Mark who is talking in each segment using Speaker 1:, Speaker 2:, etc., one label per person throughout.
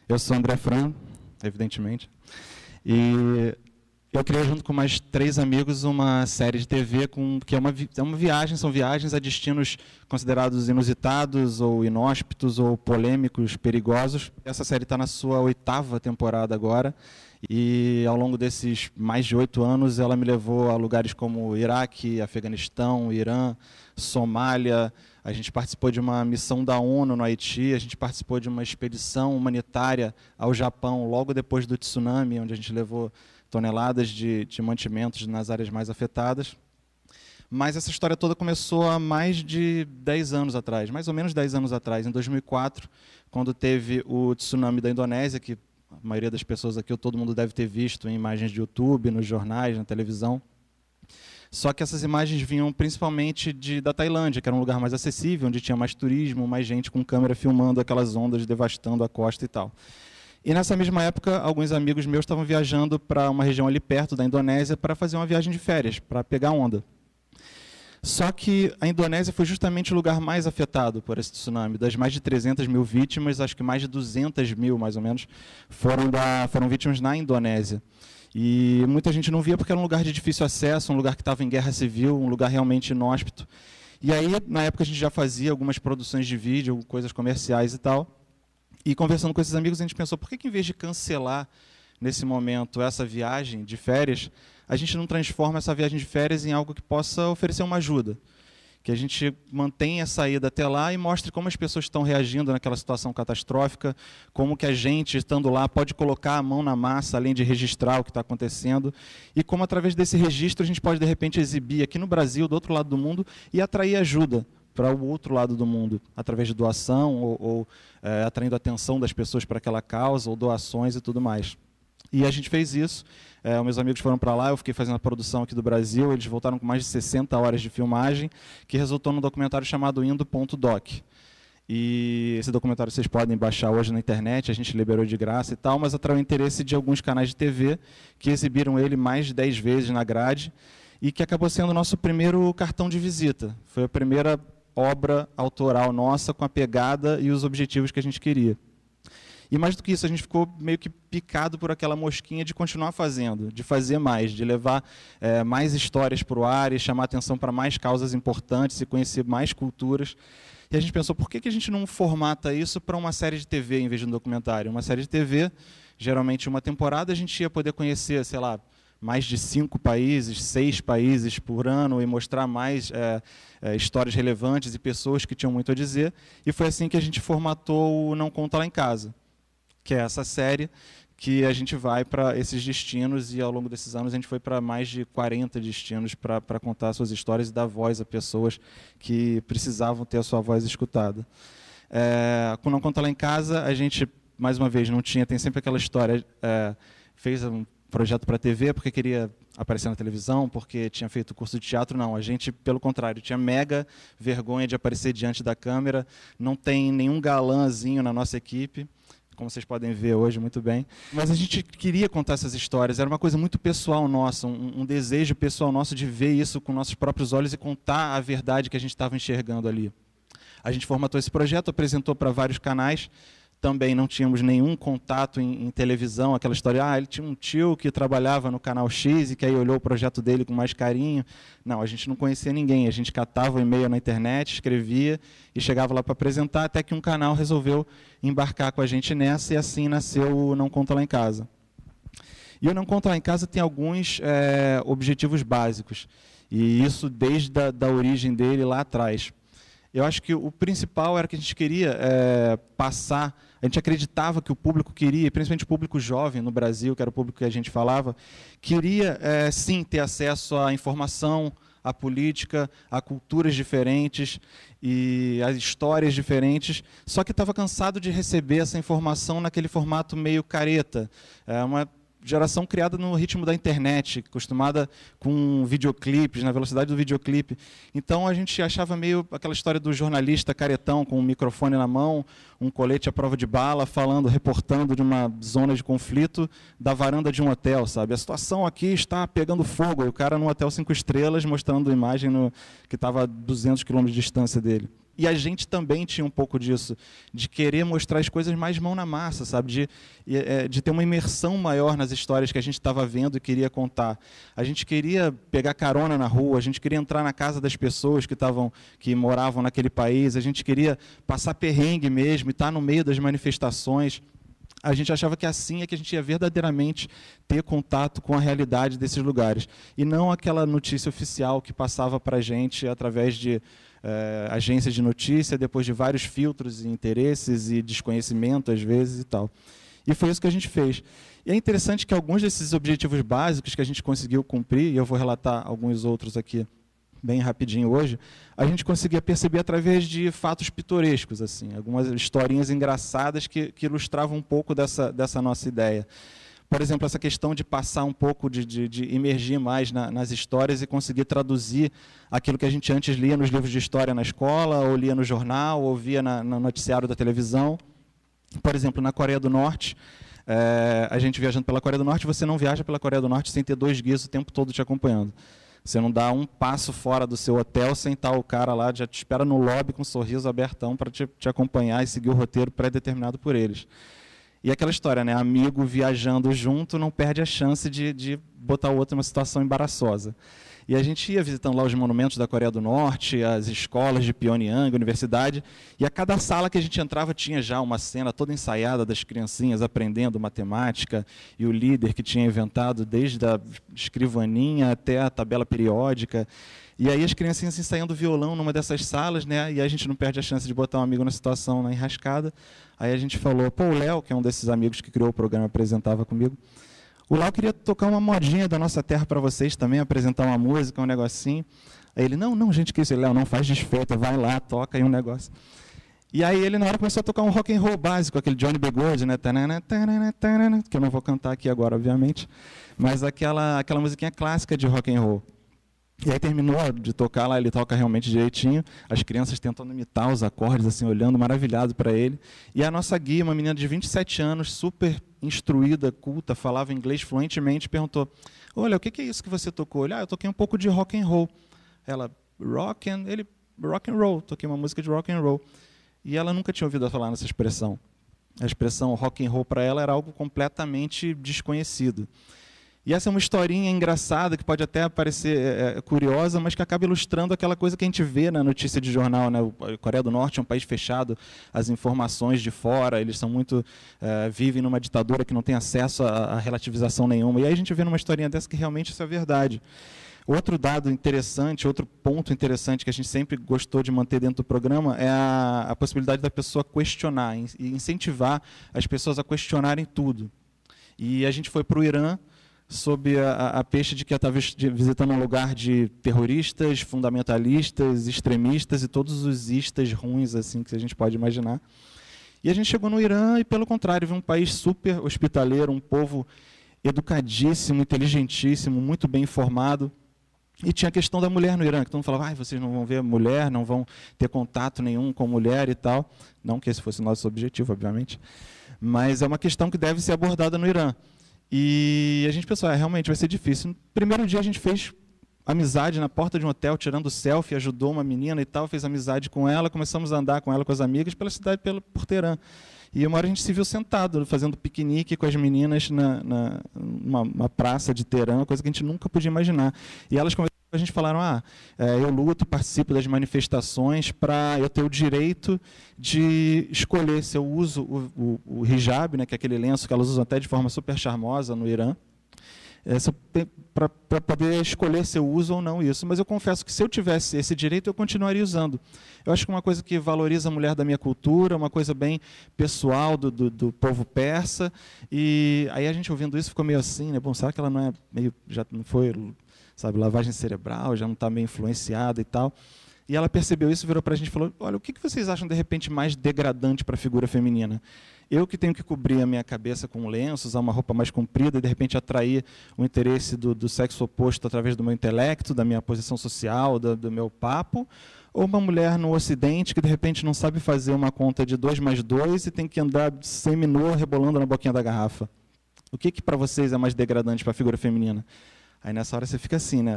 Speaker 1: Eu sou André Fran, evidentemente, e eu criei junto com mais 3 amigos uma série de TV que é uma viagem, são viagens a destinos considerados inusitados ou inóspitos ou polêmicos, perigosos. Essa série está na sua 8ª temporada agora e ao longo desses mais de 8 anos ela me levou a lugares como Iraque, Afeganistão, Irã, Somália. A gente participou de uma missão da ONU no Haiti, a gente participou de uma expedição humanitária ao Japão logo depois do tsunami, onde a gente levou toneladas de mantimentos nas áreas mais afetadas. Mas essa história toda começou há mais de 10 anos atrás, mais ou menos 10 anos atrás, em 2004, quando teve o tsunami da Indonésia, que a maioria das pessoas aqui, ou todo mundo deve ter visto em imagens de YouTube, nos jornais, na televisão. Só que essas imagens vinham principalmente da Tailândia, que era um lugar mais acessível, onde tinha mais turismo, mais gente com câmera filmando aquelas ondas, devastando a costa e tal. E nessa mesma época, alguns amigos meus estavam viajando para uma região ali perto da Indonésia para fazer uma viagem de férias, para pegar onda. Só que a Indonésia foi justamente o lugar mais afetado por esse tsunami. Das mais de 300 mil vítimas, acho que mais de 200 mil, mais ou menos, foram vítimas na Indonésia. E muita gente não via porque era um lugar de difícil acesso, um lugar que estava em guerra civil, um lugar realmente inóspito. E aí, na época, a gente já fazia algumas produções de vídeo, coisas comerciais e tal. E conversando com esses amigos, a gente pensou, por que em vez de cancelar, nesse momento, essa viagem de férias, a gente não transforma essa viagem de férias em algo que possa oferecer uma ajuda? Que a gente mantenha a saída até lá e mostre como as pessoas estão reagindo naquela situação catastrófica, como que a gente, estando lá, pode colocar a mão na massa, além de registrar o que está acontecendo, e como, através desse registro, a gente pode, de repente, exibir aqui no Brasil, do outro lado do mundo, e atrair ajuda para o outro lado do mundo, através de doação ou atraindo a atenção das pessoas para aquela causa, ou doações e tudo mais. E a gente fez isso, meus amigos foram para lá, eu fiquei fazendo a produção aqui do Brasil, eles voltaram com mais de 60 horas de filmagem, que resultou num documentário chamado Indo.doc. E esse documentário vocês podem baixar hoje na internet, a gente liberou de graça e tal, mas atraiu o interesse de alguns canais de TV, que exibiram ele mais de 10 vezes na grade, e que acabou sendo o nosso primeiro cartão de visita. Foi a primeira obra autoral nossa com a pegada e os objetivos que a gente queria. E mais do que isso, a gente ficou meio que picado por aquela mosquinha de continuar fazendo, de fazer mais, de levar mais histórias para o ar e chamar atenção para mais causas importantes e conhecer mais culturas. E a gente pensou, por que a gente não formata isso para uma série de TV em vez de um documentário? Uma série de TV, geralmente uma temporada, a gente ia poder conhecer, sei lá, mais de 5 países, 6 países por ano e mostrar mais histórias relevantes e pessoas que tinham muito a dizer. E foi assim que a gente formatou o Não Conta Lá em Casa, que é essa série que a gente vai para esses destinos, e ao longo desses anos a gente foi para mais de 40 destinos para contar suas histórias e dar voz a pessoas que precisavam ter a sua voz escutada. Com Não Conta Lá em Casa, a gente, mais uma vez, tem sempre aquela história, fez um projeto para a TV porque queria aparecer na televisão, porque tinha feito curso de teatro. Não, a gente, pelo contrário, tinha mega vergonha de aparecer diante da câmera, não tem nenhum galãzinho na nossa equipe, como vocês podem ver hoje muito bem. Mas a gente queria contar essas histórias, era uma coisa muito pessoal nossa, um desejo pessoal nosso de ver isso com nossos próprios olhos e contar a verdade que a gente estava enxergando ali. A gente formatou esse projeto, apresentou para vários canais, também não tínhamos nenhum contato em televisão, aquela história, ele tinha um tio que trabalhava no canal X e que aí olhou o projeto dele com mais carinho. Não, a gente não conhecia ninguém, a gente catava o e-mail na internet, escrevia e chegava lá para apresentar, até que um canal resolveu embarcar com a gente nessa, e assim nasceu o Não Conta Lá em Casa. E o Não Conta Lá em Casa tem alguns objetivos básicos, e isso desde a origem dele lá atrás. Eu acho que o principal era que a gente queria passar, a gente acreditava que o público queria, principalmente o público jovem no Brasil, que era o público que a gente falava, queria sim ter acesso à informação, à política, a culturas diferentes e a histórias diferentes, só que estava cansado de receber essa informação naquele formato meio careta, uma geração criada no ritmo da internet, acostumada com videoclipes, na velocidade do videoclipe. Então a gente achava meio aquela história do jornalista caretão com um microfone na mão, um colete à prova de bala, reportando de uma zona de conflito da varanda de um hotel, sabe? A situação aqui está pegando fogo, e o cara num hotel 5 estrelas mostrando a imagem que estava a 200 quilômetros de distância dele. E a gente também tinha um pouco disso, de querer mostrar as coisas mais mão na massa, sabe? De ter uma imersão maior nas histórias que a gente estava vendo e queria contar. A gente queria pegar carona na rua, a gente queria entrar na casa das pessoas que moravam naquele país, a gente queria passar perrengue mesmo, e estar no meio das manifestações. A gente achava que assim é que a gente ia verdadeiramente ter contato com a realidade desses lugares. E não aquela notícia oficial que passava para a gente através de agências de notícia, depois de vários filtros e interesses e desconhecimento, às vezes, e tal. E foi isso que a gente fez. E é interessante que alguns desses objetivos básicos que a gente conseguiu cumprir, e eu vou relatar alguns outros aqui bem rapidinho hoje, a gente conseguia perceber através de fatos pitorescos, assim, algumas historinhas engraçadas que ilustravam um pouco dessa nossa ideia. Por exemplo, essa questão de passar um pouco, de imergir mais nas histórias e conseguir traduzir aquilo que a gente antes lia nos livros de história na escola, ou lia no jornal, ou via no noticiário da televisão. Por exemplo, na Coreia do Norte, a gente viajando pela Coreia do Norte, você não viaja pela Coreia do Norte sem ter 2 guias o tempo todo te acompanhando. Você não dá um passo fora do seu hotel sem estar o cara lá, já te espera no lobby com um sorriso abertão para te acompanhar e seguir o roteiro pré-determinado por eles. E aquela história, né? Amigo viajando junto não perde a chance de botar o outro numa situação embaraçosa. E a gente ia visitando lá os monumentos da Coreia do Norte, as escolas de Pyongyang, a universidade, e a cada sala que a gente entrava tinha já uma cena toda ensaiada das criancinhas aprendendo matemática, e o líder que tinha inventado desde a escrivaninha até a tabela periódica. E aí as criancinhas ensaiando violão numa dessas salas, né? E a gente não perde a chance de botar um amigo na situação, na enrascada. Aí a gente falou, pô, o Léo, que é um desses amigos que criou o programa, apresentava comigo, o Léo queria tocar uma modinha da nossa terra para vocês também, apresentar uma música, um negocinho. Aí ele, não, gente, que isso? Léo, não faz desfeita, vai lá, toca aí um negócio. E aí ele, na hora, começou a tocar um rock and roll básico, aquele Johnny B. Goode, né? Que eu não vou cantar aqui agora, obviamente, mas aquela musiquinha clássica de rock and roll. E aí terminou de tocar lá, ele toca realmente direitinho, as crianças tentando imitar os acordes, assim, olhando maravilhado para ele. E a nossa guia, uma menina de 27 anos, super instruída, culta, falava inglês fluentemente, perguntou, olha, o que é isso que você tocou? Ele, eu toquei um pouco de rock and roll. Ela, rock and roll, toquei uma música de rock and roll. E ela nunca tinha ouvido falar nessa expressão. A expressão rock and roll para ela era algo completamente desconhecido. E essa é uma historinha engraçada, que pode até parecer curiosa, mas que acaba ilustrando aquela coisa que a gente vê na notícia de jornal, né? A Coreia do Norte é um país fechado, as informações de fora, eles são muito vivem numa ditadura que não tem acesso a relativização nenhuma. E aí a gente vê numa historinha dessa que realmente isso é verdade. Outro dado interessante, outro ponto interessante que a gente sempre gostou de manter dentro do programa é a possibilidade da pessoa questionar, e incentivar as pessoas a questionarem tudo. E a gente foi para o Irã, sob a peixe de que eu estava visitando um lugar de terroristas, fundamentalistas, extremistas e todos os istas ruins assim que a gente pode imaginar. E a gente chegou no Irã e, pelo contrário, viu um país super hospitaleiro, um povo educadíssimo, inteligentíssimo, muito bem informado. E tinha a questão da mulher no Irã, que todo mundo falava, vocês não vão ver mulher, não vão ter contato nenhum com mulher e tal. Não que esse fosse o nosso objetivo, obviamente. Mas é uma questão que deve ser abordada no Irã. E a gente pensou, realmente vai ser difícil. No primeiro dia a gente fez amizade na porta de um hotel, tirando selfie, ajudou uma menina e tal, fez amizade com ela, começamos a andar com ela, com as amigas, pela cidade, por Teherã. E uma hora a gente se viu sentado, fazendo piquenique com as meninas numa praça de Teherã, coisa que a gente nunca podia imaginar. E elas conversaram com a gente, falaram, eu luto, participo das manifestações para eu ter o direito de escolher se eu uso o hijab, né, que é aquele lenço que elas usam até de forma super charmosa no Irã, para poder escolher se eu uso ou não isso. Mas eu confesso que se eu tivesse esse direito, eu continuaria usando. Eu acho que uma coisa que valoriza a mulher da minha cultura, uma coisa bem pessoal do povo persa. E aí a gente ouvindo isso ficou meio assim, né? Bom, será que ela não é meio, já não foi, sabe, lavagem cerebral, já não está meio influenciada e tal? E ela percebeu isso, virou para a gente e falou, olha, o que vocês acham, de repente, mais degradante para a figura feminina? Eu que tenho que cobrir a minha cabeça com um lenço, usar uma roupa mais comprida e, de repente, atrair o interesse do sexo oposto através do meu intelecto, da minha posição social, do meu papo, ou uma mulher no Ocidente que, de repente, não sabe fazer uma conta de 2 mais 2 e tem que andar semi-nua, rebolando na boquinha da garrafa? O que para vocês é mais degradante para a figura feminina? Aí, nessa hora, você fica assim, né?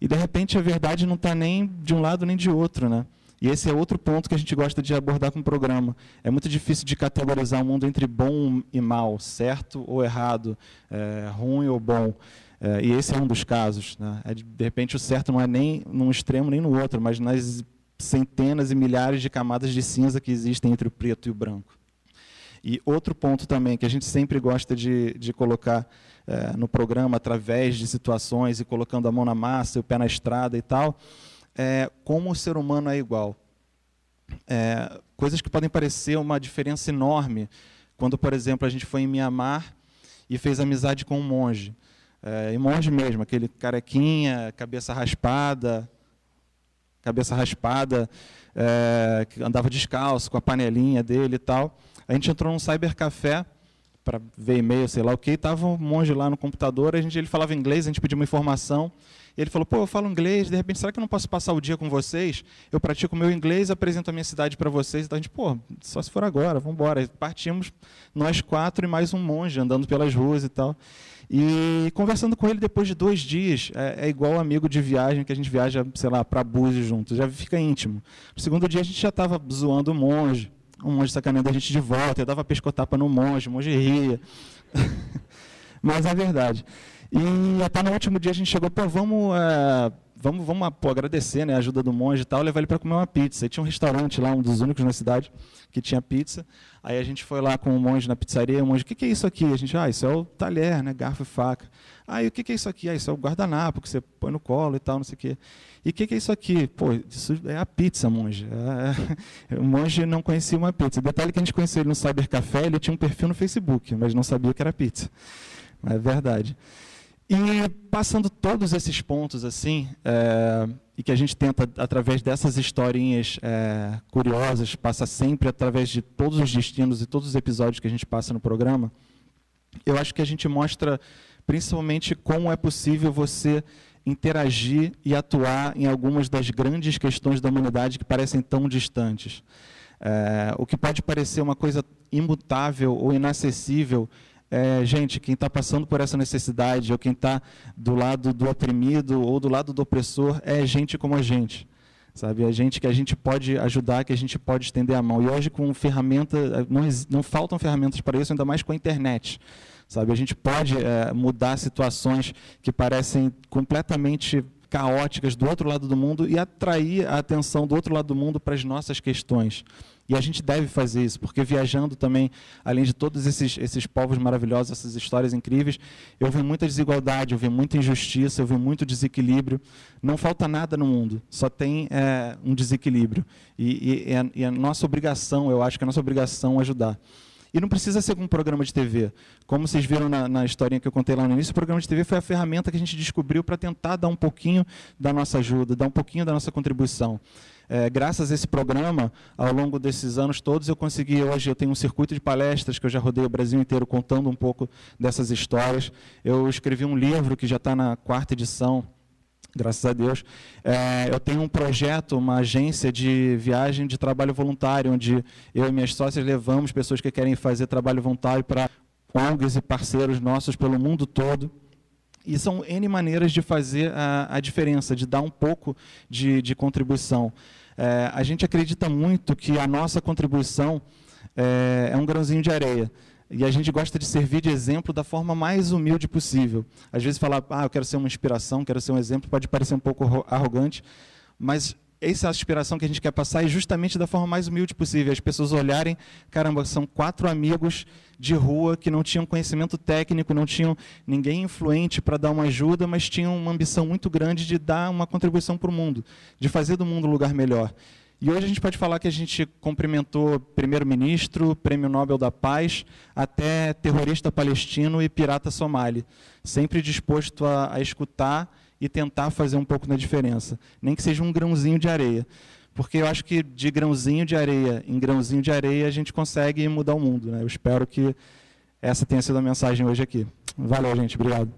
Speaker 1: e, de repente, a verdade não está nem de um lado nem de outro, né? E esse é outro ponto que a gente gosta de abordar com o programa. É muito difícil de categorizar o mundo entre bom e mal, certo ou errado, ruim ou bom. E esse é um dos casos, né? De repente, o certo não é nem num extremo nem no outro, mas nas centenas e milhares de camadas de cinza que existem entre o preto e o branco. E outro ponto também que a gente sempre gosta de colocar no programa, através de situações e colocando a mão na massa, o pé na estrada e tal, como o ser humano é igual. Coisas que podem parecer uma diferença enorme, quando, por exemplo, a gente foi em Mianmar e fez amizade com um monge. E monge mesmo, aquele carequinha, cabeça raspada, que andava descalço, com a panelinha dele e tal. A gente entrou num cybercafé para ver e-mail, sei lá o quê, estava um monge lá no computador, ele falava inglês, a gente pediu uma informação, e ele falou, pô, eu falo inglês, de repente, será que eu não posso passar o dia com vocês? Eu pratico o meu inglês, apresento a minha cidade para vocês. Então a gente, pô, só se for agora, vamos embora. Partimos, nós 4 e mais um monge, andando pelas ruas e tal. E conversando com ele depois de 2 dias, é igual amigo de viagem, que a gente viaja, sei lá, para Búzios juntos, já fica íntimo. No segundo dia a gente já estava zoando o monge sacaneando a gente de volta, eu dava pescotapa no monge, o monge ria. Mas é verdade. E até no último dia a gente chegou, pô, vamos agradecer, né, a ajuda do monge e tal, levar ele para comer uma pizza. E tinha um restaurante lá, um dos únicos na cidade, que tinha pizza. Aí a gente foi lá com o monge na pizzaria, o monge, o que é isso aqui? A gente, isso é o talher, né, garfo e faca. Aí o que é isso aqui? Isso é o guardanapo que você põe no colo e tal, não sei o quê. E o que é isso aqui? Pô, isso é a pizza, monge. O monge não conhecia uma pizza. Detalhe que a gente conheceu ele no Cybercafé, ele tinha um perfil no Facebook, mas não sabia que era pizza. Mas é verdade. E passando todos esses pontos assim, e que a gente tenta, através dessas historinhas curiosas, passa sempre através de todos os destinos e todos os episódios que a gente passa no programa, eu acho que a gente mostra principalmente como é possível você interagir e atuar em algumas das grandes questões da humanidade que parecem tão distantes. O que pode parecer uma coisa imutável ou inacessível, gente, quem está passando por essa necessidade, ou quem está do lado do oprimido ou do lado do opressor, é gente como a gente. Sabe? É gente que a gente pode ajudar, que a gente pode estender a mão. E hoje, com ferramenta, não faltam ferramentas para isso, ainda mais com a internet. Sabe? A gente pode mudar situações que parecem completamente caóticas do outro lado do mundo e atrair a atenção do outro lado do mundo para as nossas questões. E a gente deve fazer isso, porque viajando também, além de todos esses povos maravilhosos, essas histórias incríveis, eu vi muita desigualdade, eu vi muita injustiça, eu vi muito desequilíbrio. Não falta nada no mundo, só tem um desequilíbrio. E a nossa obrigação, eu acho que a nossa obrigação é ajudar. E não precisa ser com um programa de TV. Como vocês viram na historinha que eu contei lá no início, o programa de TV foi a ferramenta que a gente descobriu para tentar dar um pouquinho da nossa ajuda, dar um pouquinho da nossa contribuição. Graças a esse programa, ao longo desses anos todos, hoje eu tenho um circuito de palestras que eu já rodei o Brasil inteiro contando um pouco dessas histórias. Eu escrevi um livro que já está na 4ª edição, graças a Deus. Eu tenho um projeto, uma agência de viagem de trabalho voluntário, onde eu e minhas sócias levamos pessoas que querem fazer trabalho voluntário para ONGs e parceiros nossos pelo mundo todo. E são N maneiras de fazer a diferença, de dar um pouco de contribuição. A gente acredita muito que a nossa contribuição é um grãozinho de areia. E a gente gosta de servir de exemplo da forma mais humilde possível. Às vezes falar, eu quero ser uma inspiração, quero ser um exemplo, pode parecer um pouco arrogante, mas essa inspiração que a gente quer passar é justamente da forma mais humilde possível. As pessoas olharem, caramba, são 4 amigos de rua que não tinham conhecimento técnico, não tinham ninguém influente para dar uma ajuda, mas tinham uma ambição muito grande de dar uma contribuição para o mundo, de fazer do mundo um lugar melhor. E hoje a gente pode falar que a gente cumprimentou primeiro-ministro, Prêmio Nobel da Paz, até terrorista palestino e pirata somali, sempre disposto a escutar e tentar fazer um pouco da diferença, nem que seja um grãozinho de areia. Porque eu acho que de grãozinho de areia em grãozinho de areia a gente consegue mudar o mundo, né? Eu espero que essa tenha sido a mensagem hoje aqui. Valeu, gente. Obrigado.